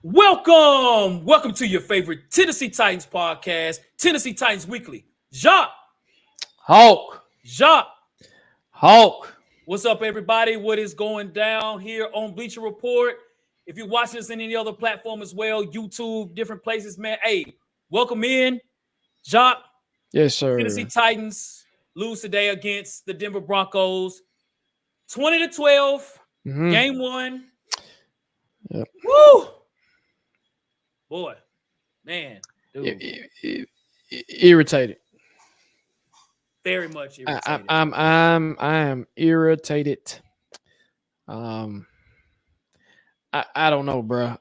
Welcome to your favorite Tennessee Titans podcast, Tennessee Titans Weekly. Jacques, Hawk. what's up, everybody? What is going down here on Bleacher Report? If you're watching us in any other platform as well, YouTube, different places, man. Hey, welcome in, Jacques. Yes, sir. Tennessee Titans lose today against the Denver Broncos, 20-12, Game 1. Yep. Woo! Boy, man, dude. Irritated. Very much irritated. I am irritated. I don't know, bro.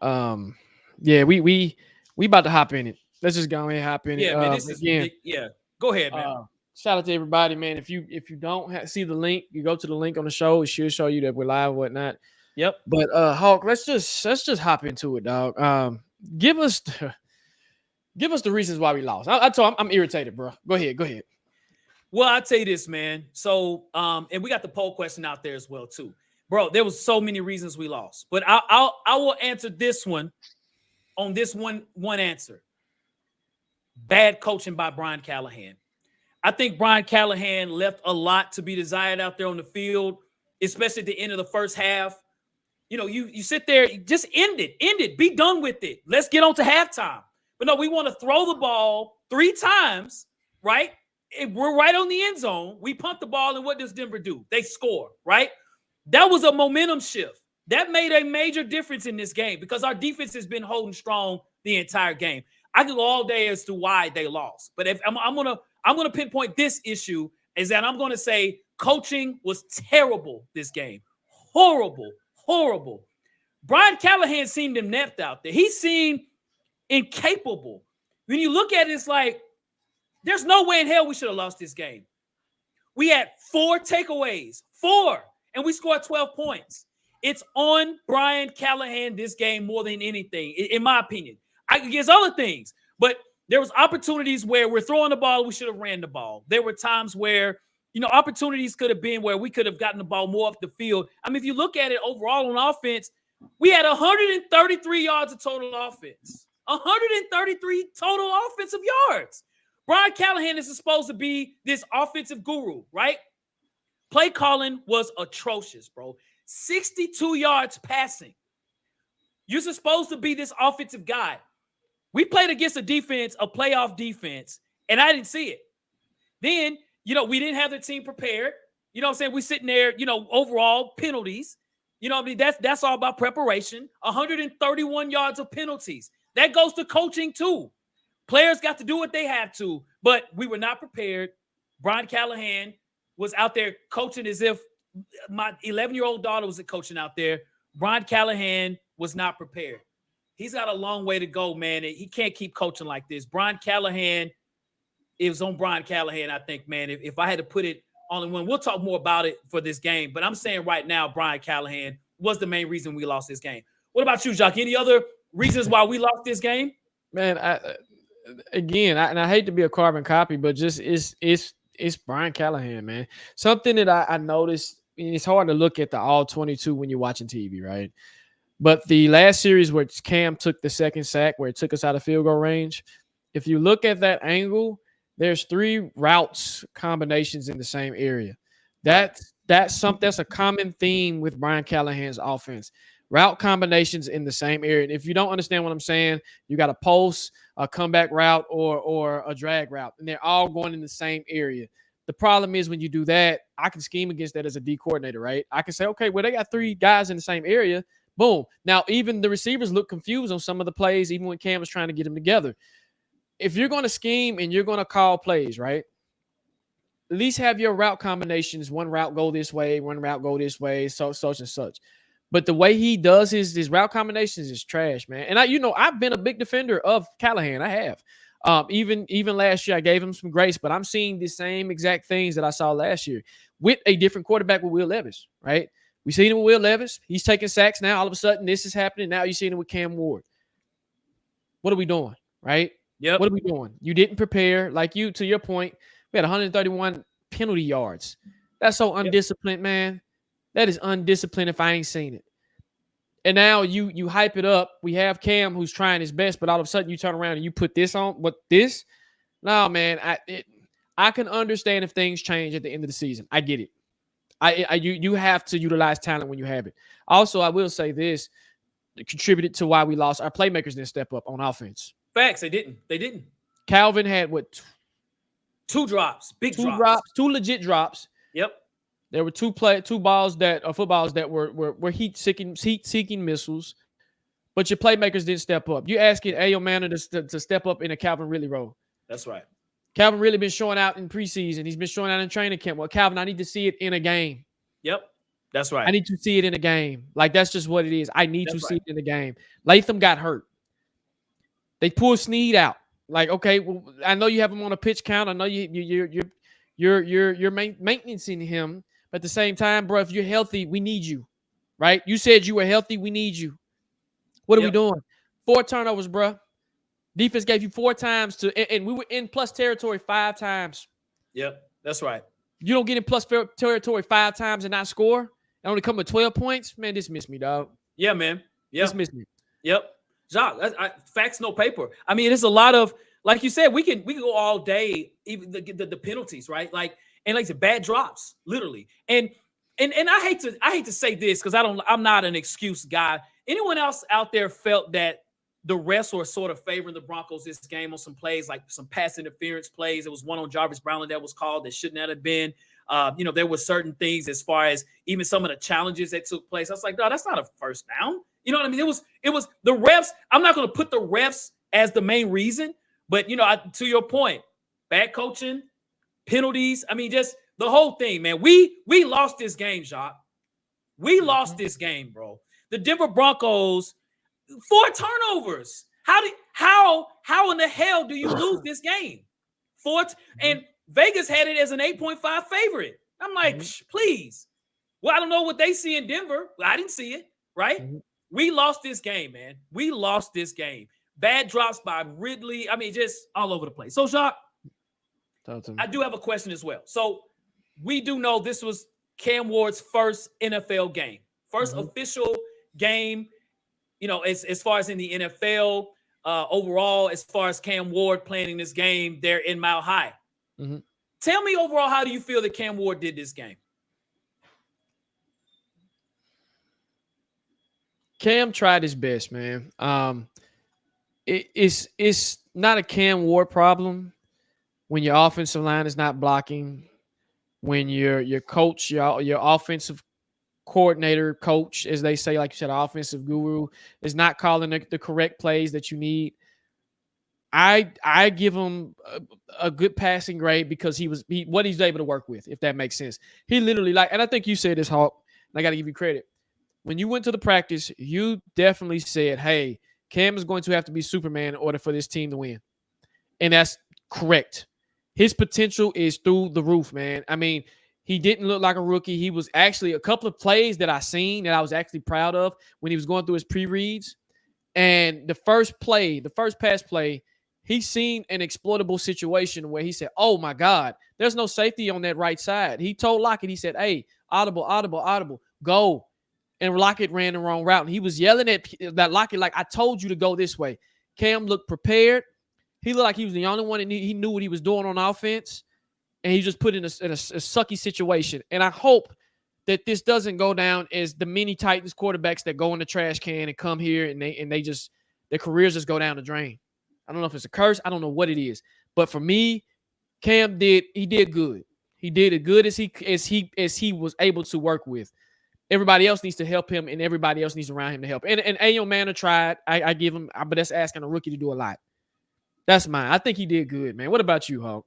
Yeah, we about to hop in it. Let's just go ahead and hop in it. Yeah, man, this is again. Yeah, go ahead, man. Shout out to everybody, man. If you don't see the link, you go to the link on the show. It should show you that we're live and whatnot. Yep. But Hawk, let's just hop into it, dog. Give us the reasons why we lost. I'm irritated, bro. Go ahead. Well, I'll tell you this, man. So, and we got the poll question out there as well, too. Bro, there was so many reasons we lost. But I will answer this one on this one answer. Bad coaching by Brian Callahan. I think Brian Callahan left a lot to be desired out there on the field, especially at the end of the first half. You know, you sit there, just end it, be done with it. Let's get on to halftime. But no, we want to throw the ball 3 times, right? We're right on the end zone. We punt the ball, and what does Denver do? They score, right? That was a momentum shift. That made a major difference in this game because our defense has been holding strong the entire game. I could go all day as to why they lost, but if I'm gonna pinpoint this issue is that I'm gonna say coaching was terrible this game, horrible. Brian Callahan seemed inept out there. He seemed incapable. When you look at it, it's like there's no way in hell we should have lost this game. We had 4 takeaways, 4, and we scored 12 points. It's on Brian Callahan this game more than anything, in my opinion. There's other things, but there was opportunities where we're throwing the ball, we should have ran the ball. There were times where, opportunities could have been where we could have gotten the ball more up the field. I mean, if you look at it overall on offense, we had 133 yards of total offense. 133 total offensive yards. Brian Callahan is supposed to be this offensive guru, right? Play calling was atrocious, bro. 62 yards passing. You're supposed to be this offensive guy. We played against a playoff defense, and I didn't see it. Then, we didn't have the team prepared. You know what I'm saying? We're sitting there, overall penalties. You know what I mean? That's all about preparation. 131 yards of penalties. That goes to coaching too. Players got to do what they have to, but we were not prepared. Brian Callahan was out there coaching as if my 11-year-old daughter was coaching out there. Brian Callahan was not prepared. He's got a long way to go, man. He can't keep coaching like this. Brian Callahan, it was on Brian Callahan, I think, man. If I had to put it on one, we'll talk more about it for this game. But I'm saying right now, Brian Callahan was the main reason we lost this game. What about you, Jacques? Any other reasons why we lost this game? Man, I hate to be a carbon copy, but just it's Brian Callahan, man. Something that I noticed, it's hard to look at the all 22 when you're watching TV, right? But the last series where Cam took the second sack, where it took us out of field goal range, if you look at that angle, there's 3 routes combinations in the same area. That's a common theme with Brian Callahan's offense. Route combinations in the same area. And if you don't understand what I'm saying, you got a post, a comeback route, or a drag route, and they're all going in the same area. The problem is when you do that, I can scheme against that as a D coordinator, right? I can say, okay, well, they got 3 guys in the same area. Boom. Now, even the receivers look confused on some of the plays, even when Cam was trying to get them together. If you're going to scheme and you're going to call plays, right, at least have your route combinations. One route go this way, one route go this way, such and such. But the way he does his route combinations is trash, man. And I've been a big defender of Callahan. I have. Even last year, I gave him some grace, but I'm seeing the same exact things that I saw last year with a different quarterback with Will Levis, right? We seen him with Will Levis. He's taking sacks now. All of a sudden, this is happening. Now you're seeing him with Cam Ward. What are we doing, right? Yep. What are we doing? You didn't prepare. To your point, we had 131 penalty yards. That's so undisciplined, man. That is undisciplined if I ain't seen it. And now you hype it up. We have Cam who's trying his best, but all of a sudden you turn around and you put this on. What this? No, man. I can understand if things change at the end of the season. I get it. You have to utilize talent when you have it. Also, I will say this: it contributed to why we lost. Our playmakers didn't step up on offense. Facts. They didn't. Calvin had what? Two drops, big two drops, two legit drops. Yep. There were footballs that were heat-seeking missiles, but your playmakers didn't step up. You're asking Ayo Manor to step up in a Calvin Ridley role. That's right. Calvin Ridley been showing out in preseason. He's been showing out in training camp. Well, Calvin, I need to see it in a game. Yep. That's right. I need to see it in a game. Like, that's just what it is. I need to see it in the game. Latham got hurt. They pulled Snead out. Like, okay, well, I know you have him on a pitch count. I know you're maintaining him. But at the same time, bro, if you're healthy, we need you, right? You said you were healthy. We need you. What are we doing? 4 turnovers, bro. Defense gave you 4 times and we were in plus territory 5 times. Yep, that's right. You don't get in plus territory 5 times and not score and only come with 12 points? Man, dismiss me, dog. Yeah, man. Yep. Dismiss me. Yep. Jacques, facts, no paper. I mean, it is a lot of, like you said, we can go all day, even the penalties, right? Like I said, bad drops, literally. And I hate to say this because I'm not an excuse guy. Anyone else out there felt that the refs were sort of favoring the Broncos this game on some plays, like some pass interference plays? There was one on Jarvis Brownlee that was called that shouldn't have been. There were certain things as far as even some of the challenges that took place. I was like, no, that's not a first down. You know what I mean? It was the refs. I'm not going to put the refs as the main reason, but to your point, bad coaching, penalties. I mean, just the whole thing, man. We lost this game, Jacques. We lost this game, bro. The Denver Broncos, 4 turnovers. How in the hell do you lose this game? And Vegas had it as an 8.5 favorite. I'm like, please. Well, I don't know what they see in Denver. I didn't see it, right? We lost this game, man. We lost this game. Bad drops by Ridley. I mean, just all over the place. So, Jacques, I do have a question as well. So, we do know this was Cam Ward's first NFL game, first official game, as far as in the NFL overall, as far as Cam Ward playing in this game there in Mile High. Tell me overall, how do you feel that Cam Ward did this game? Cam tried his best, man. It's not a Cam Ward problem when your offensive line is not blocking, when your coach, your offensive coordinator, coach, as they say, like you said, offensive guru, is not calling the correct plays that you need. I give him a good passing grade because what he's able to work with, if that makes sense. He literally, and I think you said this, Hawk, and I got to give you credit. When you went to the practice, you definitely said, hey, Cam is going to have to be Superman in order for this team to win. And that's correct. His potential is through the roof, man. I mean, he didn't look like a rookie. He was actually a couple of plays that I seen that I was actually proud of when he was going through his pre-reads. And the first pass play, he seen an exploitable situation where he said, oh, my God, there's no safety on that right side. He told Lockett, he said, hey, audible, go. And Lockett ran the wrong route. And he was yelling at that Lockett like, I told you to go this way. Cam looked prepared. He looked like he was the only one, and he knew what he was doing on offense. And he just put in a sucky situation. And I hope that this doesn't go down as the mini Titans quarterbacks that go in the trash can and come here and their careers just go down the drain. I don't know if it's a curse. I don't know what it is. But for me, Cam did good. He did as good as he was able to work with. Everybody else needs to help him, and everybody else needs around him to help. And Ayo Manor tried. I give him, but that's asking a rookie to do a lot. That's mine. I think he did good, man. What about you, Hawk?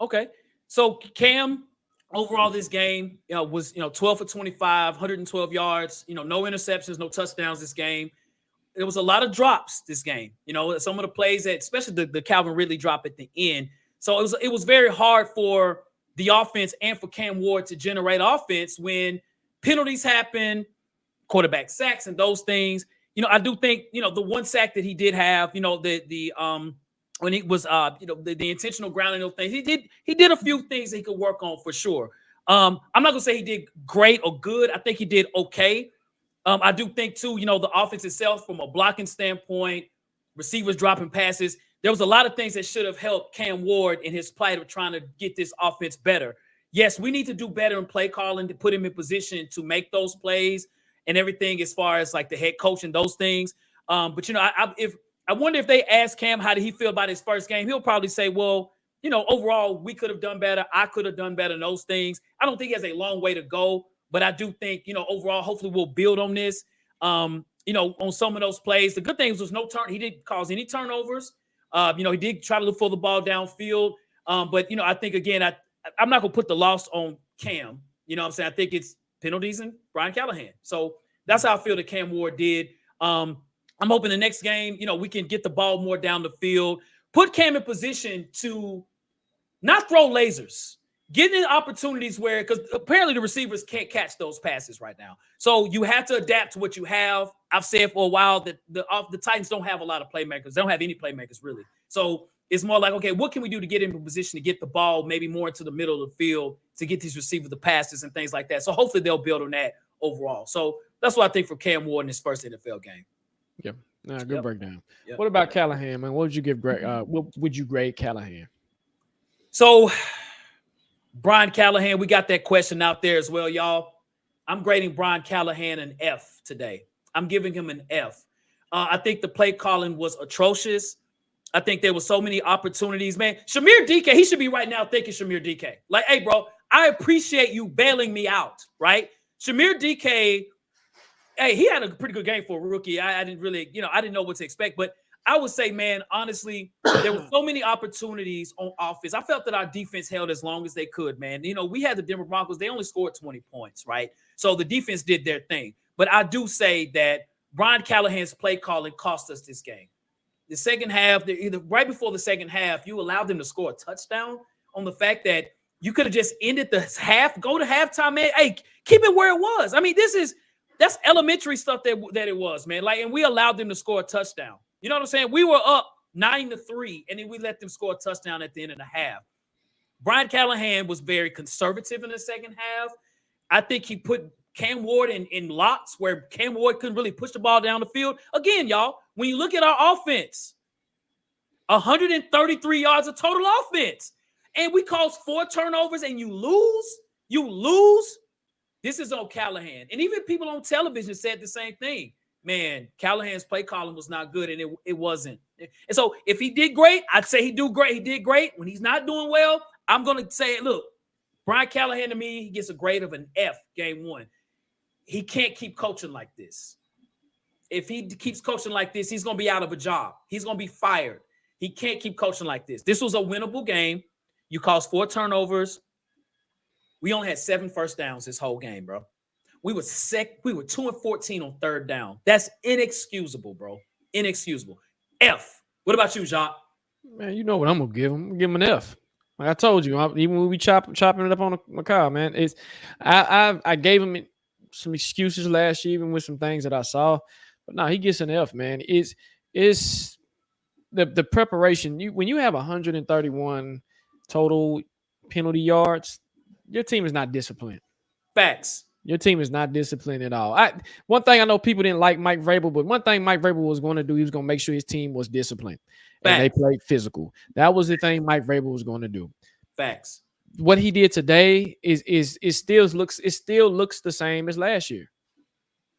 Okay. So Cam, overall, this game, was 12 for 25, 112 yards. No interceptions, no touchdowns this game. There was a lot of drops this game. Some of the plays that, especially the Calvin Ridley drop at the end. So it was very hard for the offense and for Cam Ward to generate offense when penalties happen, quarterback sacks, and those things. I do think the one sack that he did have, when he was the intentional grounding, those things, he did a few things that he could work on for sure. I'm not gonna say he did great or good. I think he did okay. I do think too, the offense itself from a blocking standpoint, receivers dropping passes, there was a lot of things that should have helped Cam Ward in his plight of trying to get this offense better. Yes, we need to do better in play calling to put him in position to make those plays and everything as far as like the head coach and those things. But I wonder if they ask Cam how did he feel about his first game, he'll probably say, well, overall we could have done better. I could have done better in those things. I don't think he has a long way to go, but I do think, overall, hopefully we'll build on this. On some of those plays, the good things was no turn. He didn't cause any turnovers. He did try to look for the ball downfield. But I think again, I'm not gonna put the loss on Cam. You know what I'm saying? I think it's penalties and Brian Callahan. So that's how I feel that Cam Ward did. I'm hoping the next game, we can get the ball more down the field, put Cam in position to not throw lasers, get in opportunities where, because apparently the receivers can't catch those passes right now. So you have to adapt to what you have. I've said for a while that the Titans don't have a lot of playmakers. They don't have any playmakers really. So it's more like, okay, what can we do to get in position to get the ball maybe more into the middle of the field to get these receivers the passes and things like that. So hopefully they'll build on that overall. So that's what I think for Cam Ward in his first NFL game. Yeah, good breakdown. Yep. What about Callahan, man? What would you give? What would you grade Callahan? So Brian Callahan, we got that question out there as well, y'all. I'm grading Brian Callahan an F today. I'm giving him an F. I think the play calling was atrocious. I think there were so many opportunities, man. Shamir DK, he should be right now thinking Shamir DK. Like, hey, bro, I appreciate you bailing me out, right? Shamir DK, hey, he had a pretty good game for a rookie. I didn't really, I didn't know what to expect. But I would say, man, honestly, there were so many opportunities on offense. I felt that our defense held as long as they could, man. We had the Denver Broncos. They only scored 20 points, right? So the defense did their thing. But I do say that Brian Callahan's play calling cost us this game. The second half, right before the second half, you allowed them to score a touchdown on the fact that you could have just ended the half, go to halftime, man. Hey, keep it where it was. I mean, that's elementary stuff that it was, man. Like, and we allowed them to score a touchdown. You know what I'm saying? We were up 9-3, and then we let them score a touchdown at the end of the half. Brian Callahan was very conservative in the second half. I think he put Cam Ward in lots where Cam Ward couldn't really push the ball down the field. Again, y'all, when you look at our offense, 133 yards of total offense, and we caused 4 turnovers, and you lose. This is on Callahan. And even people on television said the same thing. Man, Callahan's play calling was not good, and it wasn't. And so if he did great, I'd say he did great. When he's not doing well, I'm going to say, look, Brian Callahan, to me, he gets a grade of an F game 1. He can't keep coaching like this. If he keeps coaching like this, he's going to be out of a job. He's going to be fired. He can't keep coaching like this. This was a winnable game. You caused 4 turnovers. We only had 7 first downs this whole game, bro. We were 2-14 on third down. That's inexcusable, bro. Inexcusable. F. What about you, Jacques? Man, you know what I'm gonna give him. I'm gonna give him an F. Like I told you, even when we chopping it up on the car, man. I gave him some excuses last year, even with some things that I saw. But no, he gets an F, man. It's the preparation. When you have 131 total penalty yards, your team is not disciplined. Facts. Your team is not disciplined at all. One thing I know, people didn't like Mike Vrabel, but one thing Mike Vrabel was going to do, he was going to make sure his team was disciplined. Facts. And they played physical. That was the thing Mike Vrabel was going to do. Facts. What he did today still looks the same as last year.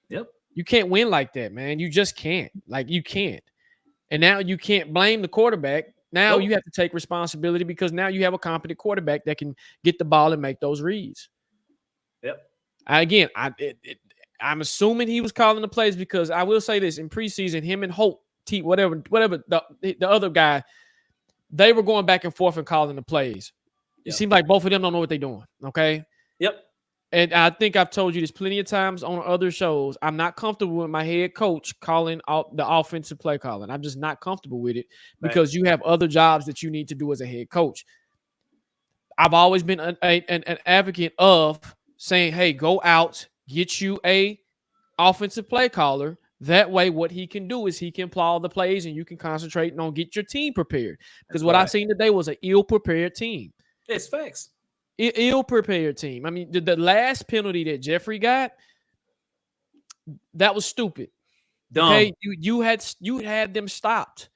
Yep. You can't win like that, man. You just can't. Like, you can't. And now you can't blame the quarterback. Now you have to take responsibility because now you have a competent quarterback that can get the ball and make those reads. Yep. Again, I'm assuming he was calling the plays because I will say this, in preseason, him and Holt, whatever the other guy, they were going back and forth and calling the plays. It seemed like both of them don't know what they're doing. Okay. Yep. And I think I've told you this plenty of times on other shows. I'm not comfortable with my head coach calling out the offensive play calling. I'm just not comfortable with it because you have other jobs that you need to do as a head coach. I've always been an advocate of saying, hey, go out, get you a offensive play caller. That way, what he can do is he can plow the plays and you can concentrate on get your team prepared. Because what I seen today was an ill-prepared team. It's facts. Ill-prepared team. I mean, the last penalty that Jeffrey got, That was stupid. Dumb. Okay, you had them stopped,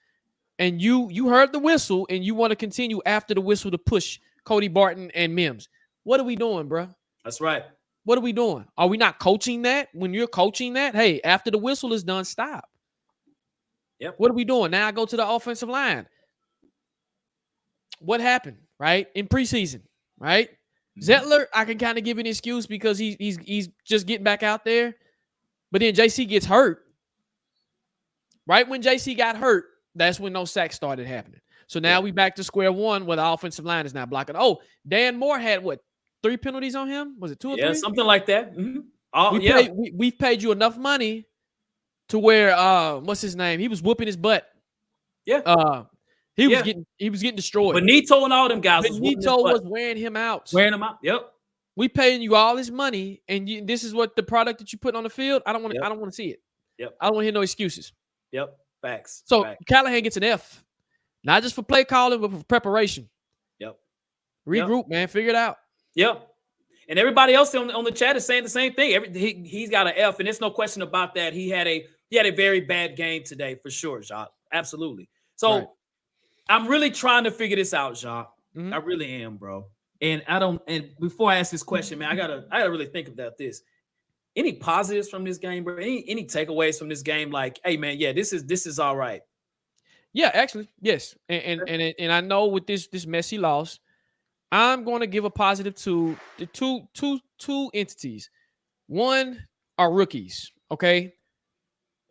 and you heard the whistle, and you want to continue after the whistle to push Cody Barton and Mims. What are we doing, bro? That's right. What are we doing? Are we not coaching that? When you're coaching that, hey, after the whistle is done, stop. Yep. What are we doing? Now I go to the offensive line. What happened, right? In preseason, right? Zettler, I can kind of give an excuse because he's just getting back out there. But then JC gets hurt. Right when JC got hurt, that's when those sacks started happening. So now we back to square one where the offensive line is not blocking. Oh, Dan Moore had what? 3 penalties on him? Was it 2 or 3? Yeah, something like that. Mm-hmm. We've paid you enough money to where what's his name? He was whooping his butt. Yeah. He was getting destroyed. Benito and all them guys was wearing him out. Wearing him out. Yep. We paying you all this money, and this is what the product that you put on the field. I don't want to see it. Yep. I don't want to hear no excuses. Yep. Facts. So Callahan gets an F, not just for play calling, but for preparation. Yep. Regroup, man. Figure it out. Yep. And everybody else on the chat is saying the same thing. He's got an F, and there's no question about that. He had a very bad game today for sure, Jacques. Absolutely. So right. I'm really trying to figure this out, Jacques. Mm-hmm. I really am, bro. And before I ask this question, man, I gotta really think about this. Any positives from this game, bro? Any takeaways from this game? Like, hey, man, yeah, this is all right. Yeah, actually, yes. And I know with this messy loss, I'm going to give a positive to the two entities. One are rookies, okay?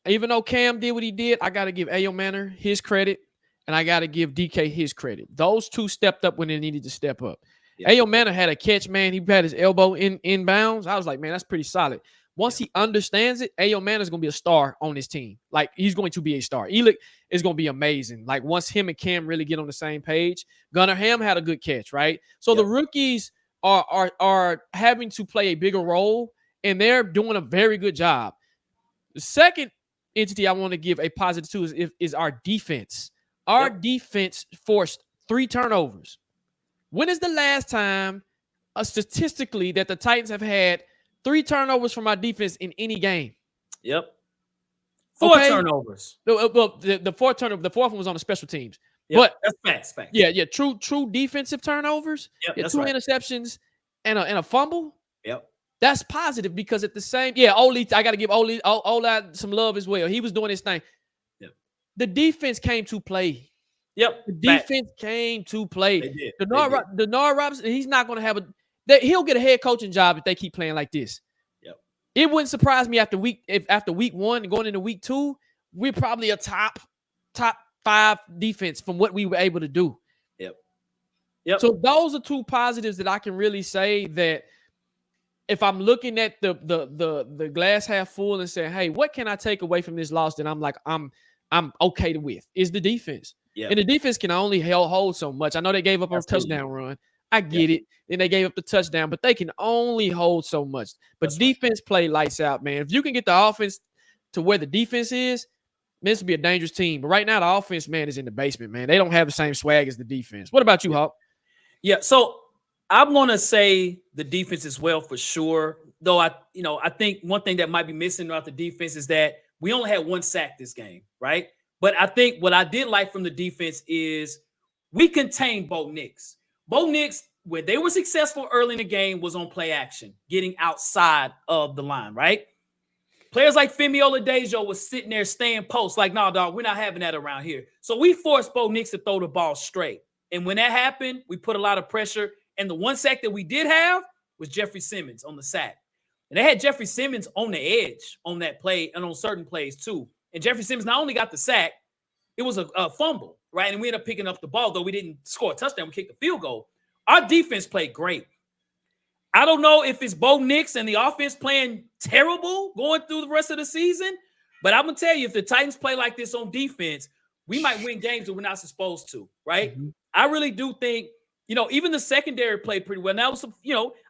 Even though Cam did what he did, I got to give Ayo Manor his credit, and I got to give DK his credit. Those two stepped up when they needed to step up. Yeah. Ayo Manor had a catch, man. He had his elbow in bounds. I was like, man, that's pretty solid. Once he understands it, Ayo Manor is going to be a star on this team. Like, he's going to be a star. Elick is going to be amazing. Like, once him and Cam really get on the same page. Gunnar Ham had a good catch, right? So the rookies are having to play a bigger role, and they're doing a very good job. The second entity I want to give a positive to is our defense. Our defense forced 3 turnovers. When is the last time, statistically, that the Titans have had 3 turnovers from our defense in any game? Yep. 4 turnovers. Well, the 4 turnovers. The 4th one was on the special teams. Yep. But that's facts. Yeah. True defensive turnovers. Yep, yeah, 2 interceptions and a fumble. Yep. That's positive because at the same, Ole, I got to give Ole some love as well. He was doing his thing. Yep. The defense came to play. Yep. The defense came to play. They did. Denard Robinson, he's not going to have he'll get a head coaching job if they keep playing like this. Yep. It wouldn't surprise me after week 1 and going into week 2, we're probably a top 5 defense from what we were able to do. Yep. So those are 2 positives that I can really say that if I'm looking at the glass half full and saying, hey, what can I take away from this loss that I'm like, I'm okay with is the defense. And the defense can only hold so much. I know they gave up a touchdown run. I get it. Then they gave up the touchdown, but they can only hold so much. But defense play lights out, man. If you can get the offense to where the defense is, man, this would be a dangerous team. But right now, the offense, man, is in the basement, man. They don't have the same swag as the defense. What about you, Hawk? Yeah, so I'm going to say the defense as well for sure. Though I think one thing that might be missing throughout the defense is that we only had 1 sack this game, right? But I think what I did like from the defense is we contained Bo Nix. Bo Nix, when they were successful early in the game, was on play action, getting outside of the line, right? Players like Femi Oladejo was sitting there staying post, like, nah, dog, we're not having that around here. So we forced Bo Nix to throw the ball straight. And when that happened, we put a lot of pressure. And the 1 sack that we did have was Jeffrey Simmons on the sack. And they had Jeffrey Simmons on the edge on that play and on certain plays too. And Jeffrey Simmons not only got the sack, it was a fumble, right? And we ended up picking up the ball, though we didn't score a touchdown. We kicked the field goal. Our defense played great. I don't know if it's Bo Nix and the offense playing terrible going through the rest of the season, but I'm going to tell you, if the Titans play like this on defense, we might win games that we're not supposed to, right? Mm-hmm. I really do think, even the secondary played pretty well. Now,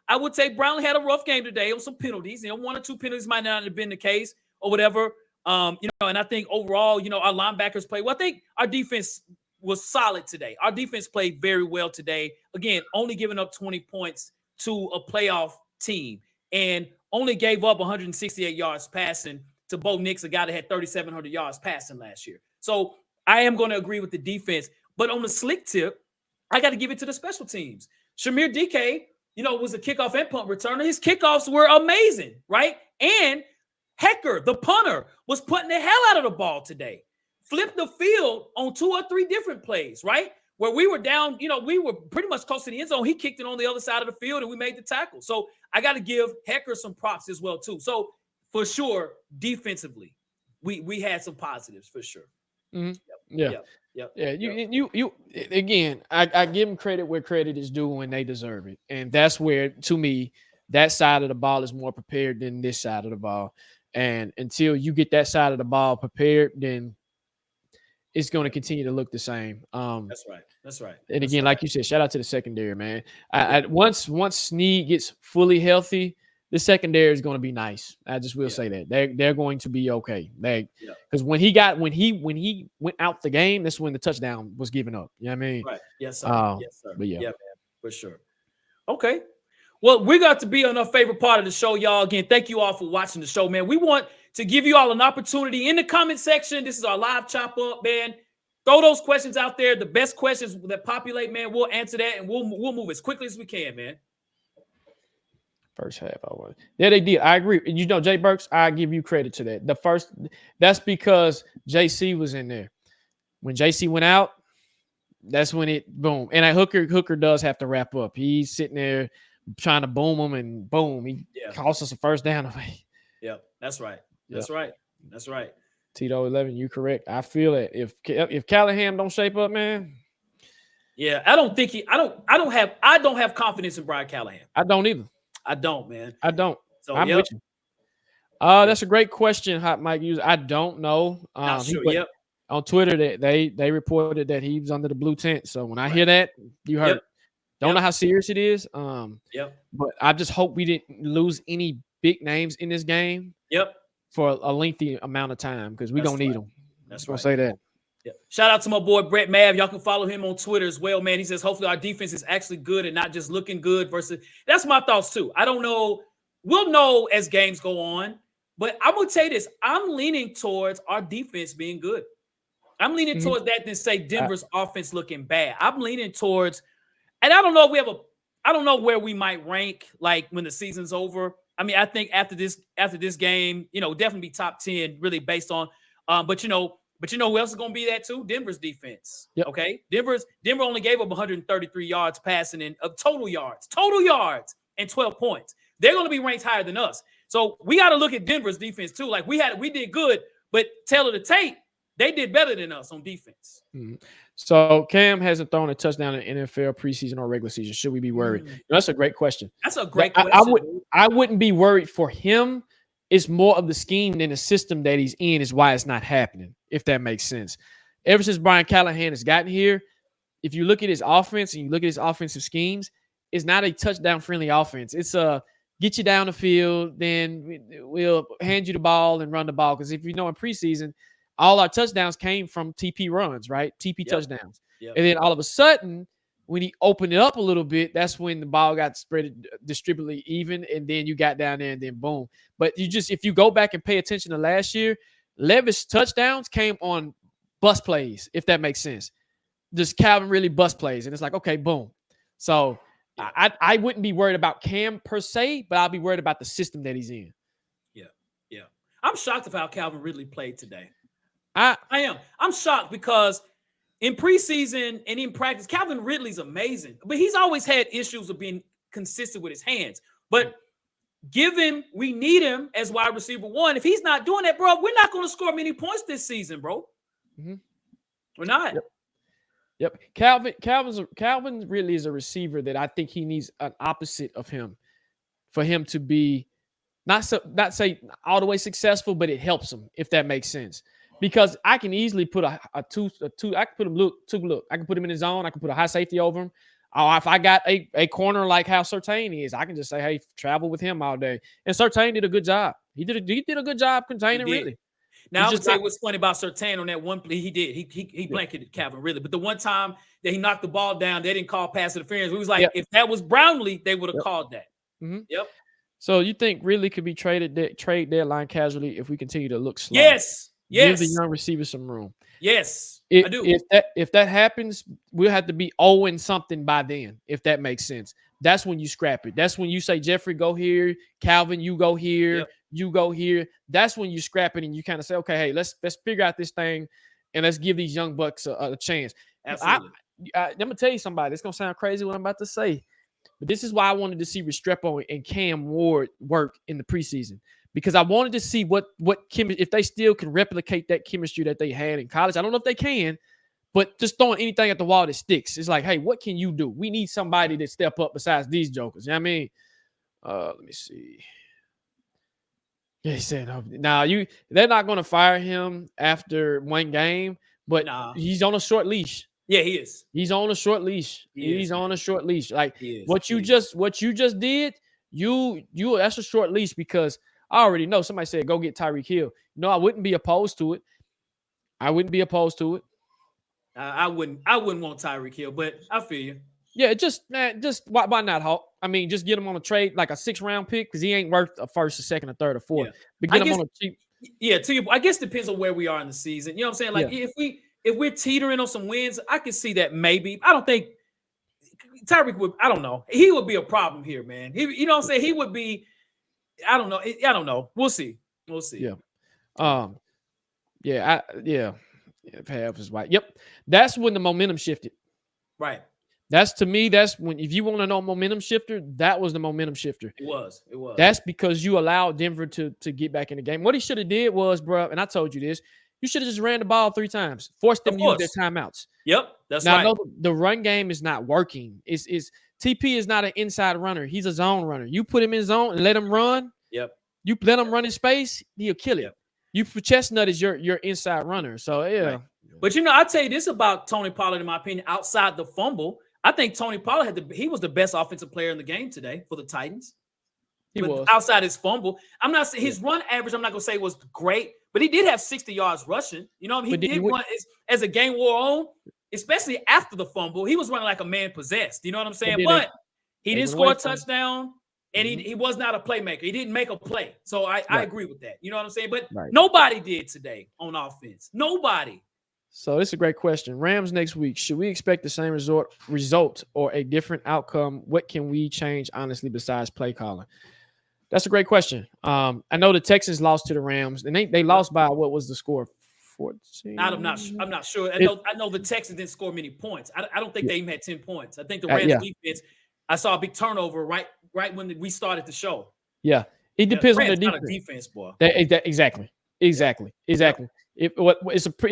I would say Brownlee had a rough game today on some penalties. 1 or 2 penalties might not have been the case or whatever. And I think overall, our linebackers played well. I think our defense was solid today. Our defense played very well today. Again, only giving up 20 points to a playoff team. And only gave up 168 yards passing to Bo Nix, a guy that had 3,700 yards passing last year. So I am going to agree with the defense. But on the slick tip, I got to give it to the special teams. Shamir DK, was a kickoff and punt returner. His kickoffs were amazing, right? And Hecker, the punter, was putting the hell out of the ball today. Flipped the field on 2 or 3 different plays, right? Where we were down, we were pretty much close to the end zone. He kicked it on the other side of the field, and we made the tackle. So I got to give Hecker some props as well, too. So for sure, defensively, we had some positives for sure. Mm-hmm. Yep. Yeah. You again, I give them credit where credit is due when they deserve it. And that's where, to me, that side of the ball is more prepared than this side of the ball. And until you get that side of the ball prepared, then it's going to continue to look the same. That's right. And again, like you said, shout out to the secondary, man. Once Snead gets fully healthy, the secondary is going to be nice. I just will say that they're going to be okay. Because when he went out the game, that's when the touchdown was given up. You know what I mean? Right. Yes, sir. Yes, sir. But yeah, man, for sure. Okay. Well, we got to be on our favorite part of the show, y'all. Again, thank you all for watching the show, man. We want to give you all an opportunity in the comment section. This is our live chop up, man. Throw those questions out there. The best questions that populate, man, we'll answer that, and we'll move as quickly as we can, man. First half, I was. Yeah, they did. I agree. Jay Burks, I give you credit to that. That's because JC was in there. When JC went out, that's when it boom. And Hooker does have to wrap up. He's sitting there trying to boom him, and boom, he cost us a first down away. Yep, that's right. That's right. That's right. Tito 11, you correct. I feel it. If Callahan don't shape up, man. Yeah, I don't think I don't have confidence in Brian Callahan. I don't either. I don't, man. I don't. So I'm with you. That's a great question, Hot Mike user. I don't know. Not sure. On Twitter, they reported that he was under the blue tent. So when I hear that, you heard. Don't know how serious it is. But I just hope we didn't lose any big names in this game. For a lengthy amount of time, because we're going to need them. That's right. Say that. Yeah. Shout out to my boy Brett Mav. Y'all can follow him on Twitter as well, man. He says, hopefully our defense is actually good and not just looking good versus. That's my thoughts too. I don't know. We'll know as games go on, but I'm going to tell you this. I'm leaning towards our defense being good. I'm leaning towards that than say Denver's offense looking bad. I'm leaning towards, and I don't know if I don't know where we might rank like when the season's over. I mean, I think after this game, definitely be top 10 really based on, but you know who else is going to be that too? Denver's defense. Yep. Okay. Denver only gave up 133 yards passing in total yards and 12 points. They're going to be ranked higher than us. So we got to look at Denver's defense too. Like we did good, but tell of the tape, they did better than us on defense. Mm-hmm. So Cam hasn't thrown a touchdown in NFL preseason or regular season. Should we be worried? That's a great question. That's a great question. I wouldn't be worried for him. It's more of the scheme than the system that he's in is why it's not happening, if that makes sense. Ever since Brian Callahan has gotten here, if you look at his offense and you look at his offensive schemes, it's not a touchdown-friendly offense. It's a get you down the field, then we'll hand you the ball and run the ball. Because if you know in preseason, all our touchdowns came from TP runs, right? TP touchdowns. And then all of a sudden, when he opened it up a little bit, that's when the ball got spread distributively even, and then you got down there and then boom. But if you go back and pay attention to last year, Levis touchdowns came on bust plays, if that makes sense. Just Calvin really bust plays, and it's like, okay, boom. So I wouldn't be worried about Cam per se, but I'll be worried about the system that he's in. Yeah. I'm shocked of how Calvin Ridley played today. I am. I'm shocked because in preseason and in practice, Calvin Ridley's amazing, but he's always had issues of being consistent with his hands. But we need him as wide receiver 1. If he's not doing that, bro, we're not going to score many points this season, bro. Mm-hmm. We're not. Yep. Calvin really is a receiver that I think he needs an opposite of him for him to be not say all the way successful, but it helps him, if that makes sense. Because I can easily put a two. I can put him look. I can put him in his zone. I can put a high safety over him. Or if I got a corner like how Surtain is, I can just say, hey, travel with him all day. And Surtain did a good job. He did a good job containing Ridley. Now, I would say what's funny about Surtain on that one play, he did. He blanketed Calvin Ridley. But the one time that he knocked the ball down, they didn't call pass interference. It was like, if that was Brownlee, they would have called that. Mm-hmm. Yep. So you think Ridley could be trade deadline casualty if we continue to look slow? Yes. Give the Yes. young receivers some room. Yes. I do. If that happens, we'll have to be 0 something by then, if that makes sense. That's when you scrap it. That's when you say, Jeffrey, go here. Calvin, you go here. Yep. You go here. That's when you scrap it and you kind of say, okay, hey, let's figure out this thing and let's give these young bucks a chance. Absolutely. I'm going to tell you somebody. It's going to sound crazy what I'm about to say. But this is why I wanted to see Restrepo and Cam Ward work in the preseason, because I wanted to see what if they still can replicate that chemistry that they had in college. I don't know if they can, but just throwing anything at the wall that sticks. It's like, hey, what can you do? We need somebody to step up besides these jokers. You know what I mean? Let me see. Yeah, he said, they're not going to fire him after one game, but he's on a short leash. Yeah, he is. He's on a short leash. He's on a short leash. Like what you just did, you that's a short leash, because I already know somebody said go get Tyreek Hill. No, I wouldn't be opposed to it. I wouldn't be opposed to it. I wouldn't want Tyreek Hill, but I feel you. Yeah, just why not, Hawk? I mean, just get him on a trade, like a 6th-round pick, because he ain't worth a 1st, a 2nd, a 3rd, or 4th. Yeah. But get him on a cheap. Yeah, I guess depends on where we are in the season. You know what I'm saying? Like if we're teetering on some wins, I can see that maybe. I don't think Tyreek would. I don't know. He would be a problem here, man. You know what I'm saying? He would be. I don't know. I don't know. We'll see. Yeah. Yeah. If half is white. Yep. That's when the momentum shifted. Right. That's when, if you want to know momentum shifter, that was the momentum shifter. It was. That's because you allowed Denver to get back in the game. What he should have did was, bro, and I told you this, you should have just ran the ball 3 times. Forced them to use their timeouts. Yep. That's now, right. I know the run game is not working. TP is not an inside runner. He's a zone runner. You put him in zone and let him run. Yep. You let him run in space, he'll kill it. Yep. You Chestnut is your inside runner. So yeah. Right. But I'll tell you this about Tony Pollard, in my opinion, outside the fumble. I think Tony Pollard he was the best offensive player in the game today for the Titans. He was. Outside his fumble. I'm not saying his run average, I'm not gonna say was great, but he did have 60 yards rushing. You know, he did run as a game wore on, especially after the fumble. He was running like a man possessed. You know what I'm saying? But he didn't score a touchdown, and he was not a playmaker. He didn't make a play. So I agree with that. You know what I'm saying? But nobody did today on offense. Nobody. So this is a great question. Rams next week. Should we expect the same result or a different outcome? What can we change, honestly, besides play calling? That's a great question. I know the Texans lost to the Rams, and they lost by, what was the score? 14. I'm not sure. I know the Texans didn't score many points. I don't think they even had 10 points. I think the Rams defense. I saw a big turnover right when we started the show. Yeah, it depends on the defense. Not a defense, boy. Exactly. It's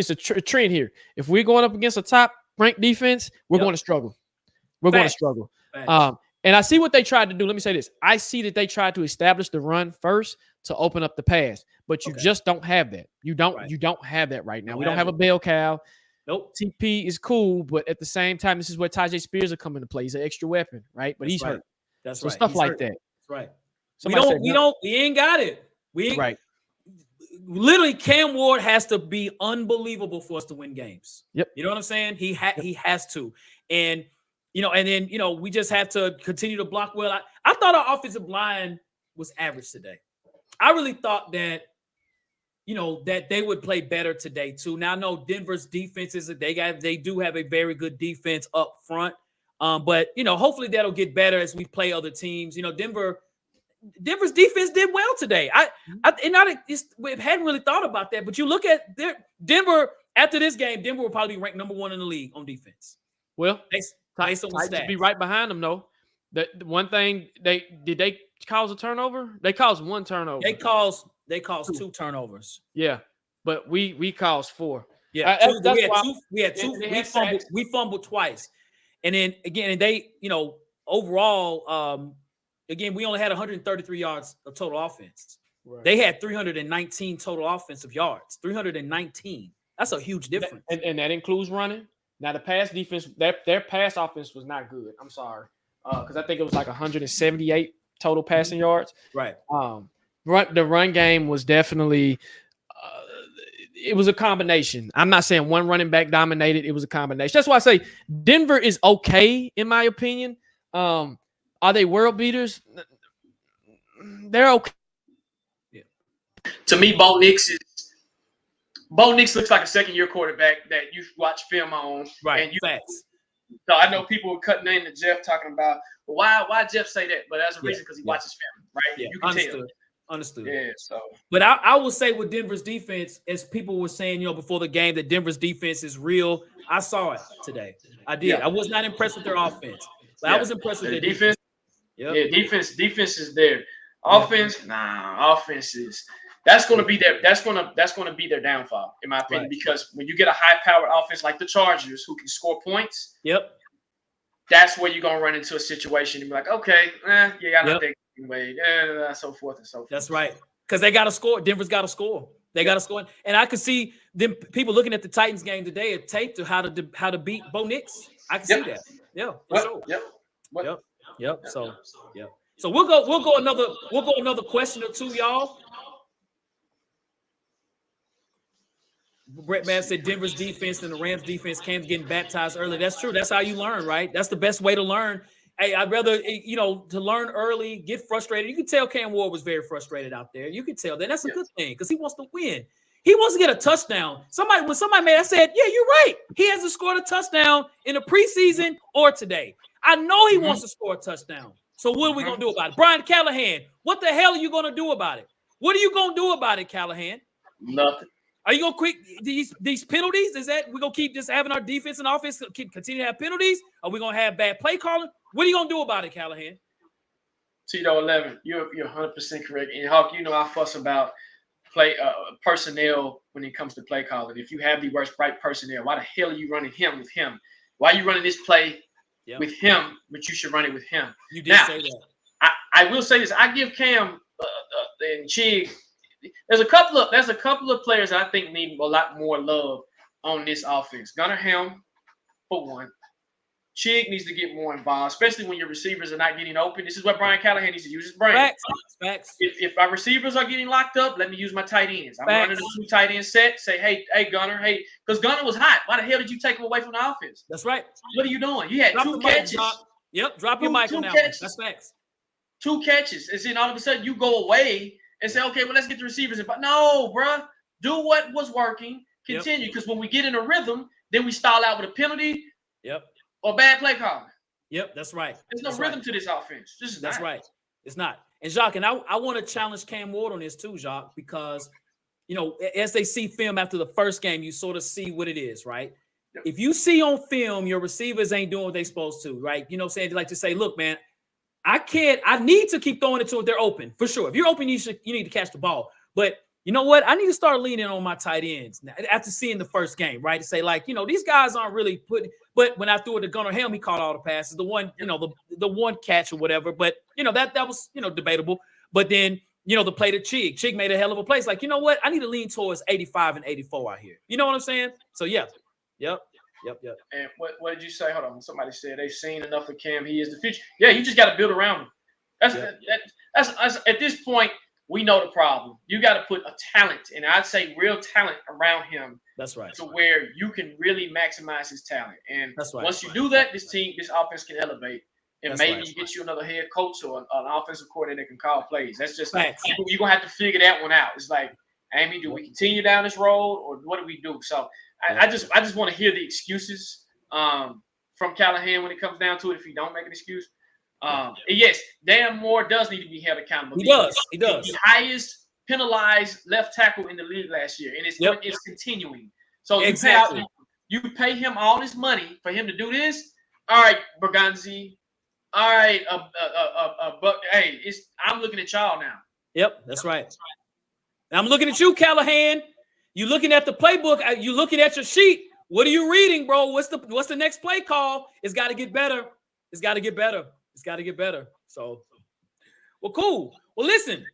a trend here. If we're going up against a top ranked defense, we're going to struggle. Going to struggle. And I see what they tried to do. Let me say this. I see that they tried to establish the run first to open up the pass, but you just don't have that. You don't have that right now. We don't have a bell cow. Nope. TP is cool, but at the same time, this is where Tajay Spears will come into play. He's an extra weapon, right? But he's hurt. That's so right. Stuff like that. That's right. We We ain't got it. Literally, Cam Ward has to be unbelievable for us to win games. Yep. You know what I'm saying? He has to. And then we just have to continue to block well. I thought our offensive line was average today. I really thought that, that they would play better today too. Now I know Denver's defense they do have a very good defense up front. But hopefully that'll get better as we play other teams. Denver's defense did well today. We hadn't really thought about that, but you look at Denver after this game. Denver will probably be ranked number 1 in the league on defense. Well, based on the stats. Be right behind them though. The one thing they cause a turnover? They caused 1 turnover. They caused 2 turnovers. Yeah, but we caused 4. Yeah, we had two. We fumbled twice, and then again, and they overall. Again, we only had 133 yards of total offense. Right. They had 319 total offensive yards. 319. That's a huge difference. And that includes running. Now, the pass defense, their pass offense was not good. I'm sorry. Because I think it was like 178 total passing yards. Right. The run game was definitely it was a combination. I'm not saying one running back dominated. It was a combination. That's why I say Denver is okay, in my opinion. Are they world beaters? they're okay. Yeah. To me, Bo Nix looks like a second-year quarterback that you watch film on. Right. And Facts. So I know people were cutting into Jeff talking about, well, why Jeff say that? But that's a reason because he watches film, right? Yeah. You can tell. Understood. Yeah. So, but I will say with Denver's defense, as people were saying, before the game, that Denver's defense is real. I saw it today. I did. Yeah. I was not impressed with their offense, but I was impressed with their defense. Yep. Yeah, defense is there. Offense, offense is that's going to be their that's going to be their downfall, in my opinion, because when you get a high-powered offense like the Chargers, who can score points, that's where you're going to run into a situation and be like, okay, you got to think anyway, so forth and so forth. That's right, because they got to score. Denver's got to score. They got to score, and I could see them people looking at the Titans game today, a tape to how to beat Bo Nix. I can see that. Yeah, for sure. Yep. So we'll go another question or two, y'all. Brett Matt said Denver's defense and the Rams defense came getting baptized early. That's true. That's how you learn, right? That's the best way to learn. Hey, I'd rather, to learn early, get frustrated. You can tell Cam Ward was very frustrated out there. You can tell that. That's a good thing because he wants to win. He wants to get a touchdown. When somebody made, I said, yeah, you're right. He hasn't scored a touchdown in the preseason or today. I know he wants to score a touchdown. So what are we going to do about it? Brian Callahan, what the hell are you going to do about it? What are you going to do about it, Callahan? Nothing. Are you going to quit these penalties? Is that we're going to keep just having our defense and offense continue to have penalties? Are we going to have bad play calling? What are you going to do about it, Callahan? Tito 11, you're 100% correct. And Hawk, I fuss about play personnel when it comes to play calling. If you have the right personnel, why the hell are you running him with him? Why are you running this play with him, but you should run it with him? You did say that. I will say this. I give Cam and Chig. There's a couple of players I think need a lot more love on this offense. Gunnar Helm, for one. Chig needs to get more involved, especially when your receivers are not getting open. This is what Brian Callahan needs to use his brain. Facts. If our receivers are getting locked up, let me use my tight ends. I'm running a 2 tight end set. Say, hey, Gunnar, because Gunnar was hot. Why the hell did you take him away from the offense? That's right. What are you doing? You had drop 2 catches. Drop your mic on that one. That's facts. 2 catches. And then all of a sudden you go away and say, okay, well, let's get the receivers in. But no, bruh. Do what was working. Continue. Because when we get in a rhythm, then we stall out with a penalty. Or bad play calling. That's right. There's no rhythm to this offense. That's right. It's not. And Jacques, and I want to challenge Cam Ward on this too, Jacques, because, as they see film after the first game, you sort of see what it is, right? Yep. If you see on film your receivers ain't doing what they supposed to, right? You know what I'm saying? They like to say, look, man, I need to keep throwing it to them if they're open, for sure. If you're open, you need to catch the ball. But you know what? I need to start leaning on my tight ends now, after seeing the first game, right? To say, like, these guys aren't really putting. But when I threw it to Gunnar Helm, he caught all the passes. The one, the one catch or whatever. But that was debatable. But then the play to Chig. Chig made a hell of a play. It's like, you know what? I need to lean towards 85 and 84 out here. You know what I'm saying? So Yep. And what did you say? Hold on. Somebody said they've seen enough of Cam. He is the future. Yeah, you just got to build around him. That's at this point. We know the problem. You got to put a talent, and I'd say real talent around him. That's right. To where you can really maximize his talent. And once you do that, this offense can elevate. And maybe you get you another head coach or an offensive coordinator that can call plays. That's just you're going to have to figure that one out. It's like, Amy, do we continue down this road or what do we do? So I just want to hear the excuses from Callahan when it comes down to it if he don't make an excuse. Yes, Dan Moore does need to be held accountable. He does. The highest penalized left tackle in the league last year, and it's continuing. So you pay him all this money for him to do this. All right, Berganzi. All right, but hey, I'm looking at y'all now. Yep, that's right. I'm looking at you, Callahan. You looking at the playbook. You looking at your sheet. What are you reading, bro? What's the next play call? It's got to get better. It's got to get better. So, well, cool. Well, listen,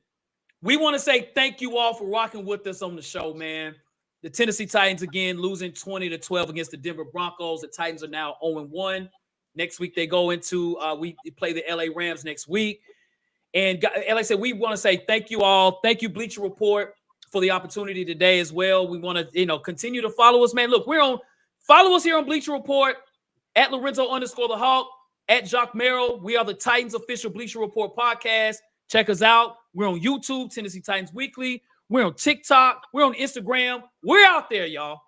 we want to say thank you all for rocking with us on the show, man. The Tennessee Titans, again, losing 20-12 against the Denver Broncos. The Titans are now 0-1. Next week, they go into we play the LA Rams next week. And like I said, we want to say thank you all. Thank you, Bleacher Report, for the opportunity today as well. We want to, continue to follow us, man. Look, follow us here on Bleacher Report, at Lorenzo_the Hawk, at Jacques Merrill. We are the Titans official Bleacher Report podcast. Check us out. We're on YouTube, Tennessee Titans Weekly. We're on TikTok. We're on Instagram. We're out there, y'all.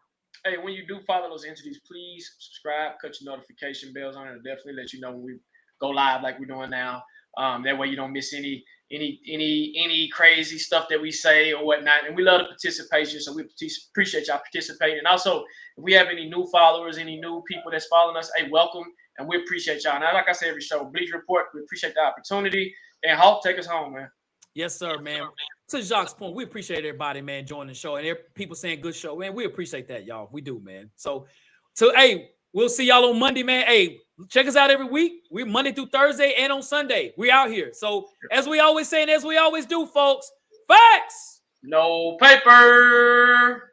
Hey, when you do follow those entities, please subscribe, cut your notification bells on it, and definitely let you know when we go live like we're doing now. That way you don't miss any crazy stuff that we say or whatnot. And we love the participation, so we appreciate y'all participating. And also, if we have any new followers, any new people that's following us, hey, welcome, and we appreciate y'all. Now, like I said every show, Bleach Report, we appreciate the opportunity. And Hawk, take us home, man. Yes, sir, man. To Jacques' point, we appreciate everybody, man, joining the show. And people saying good show, man. We appreciate that, y'all. We do, man. So hey, we'll see y'all on Monday, man. Hey, check us out every week. We're Monday through Thursday and on Sunday. We out here. So as we always say and as we always do, folks, facts. No paper.